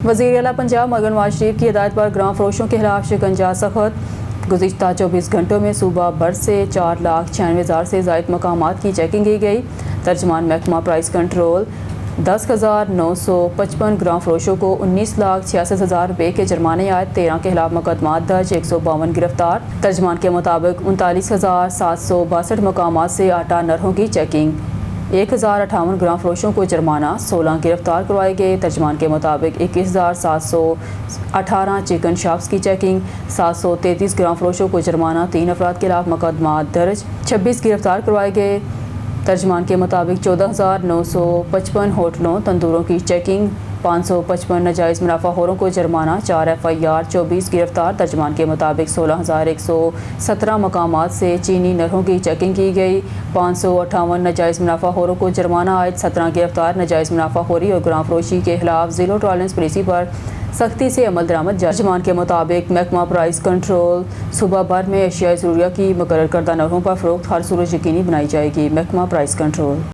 وزیر اعلیٰ پنجاب ملک نواز شریف کی ہدایت پر گرام فروشوں کے خلاف شکنجہ سخت۔ گزشتہ 24 گھنٹوں میں صوبہ بھر سے 4,96,000 سے زائد مقامات کی چیکنگ کی گئی۔ ترجمان محکمہ پرائس کنٹرول 10,955 گرام فروشوں کو 19,66,000 روپے کے جرمانے عائد، 13 کے خلاف مقدمات درج، 152 گرفتار۔ ترجمان کے مطابق 39,762 مقامات سے آٹا نرخوں کی چیکنگ، 1,058 گرام فروشوں کو جرمانہ، 16 گرفتار کروائے گئے۔ ترجمان کے مطابق 21,718 چکن شاپس کی چیکنگ، 733 گرام فروشوں کو جرمانہ، 3 افراد کے خلاف مقدمات درج، 26 گرفتار کروائے گئے۔ ترجمان کے مطابق 14,955 ہوٹلوں تندوروں کی چیکنگ، 555 ناجائز منافع خوروں کو جرمانہ، 4 FIR، 24 گرفتار۔ ترجمان کے مطابق 16,117 مقامات سے چینی نرخوں کی چیکنگ کی گئی، 558 ناجائز منافع خوروں کو جرمانہ عائد، 17 گرفتار۔ ناجائز منافع خوری اور گرام فروشی کے خلاف زیرو ٹالرنس پالیسی پر سختی سے عمل درآمد جاری۔ ترجمان کے مطابق محکمہ پرائس کنٹرول صوبہ بھر میں اشیاء ضروریہ کی مقرر کردہ نرخوں پر فروخت ہر صورت یقینی بنائی جائے گی۔ محکمہ پرائس کنٹرول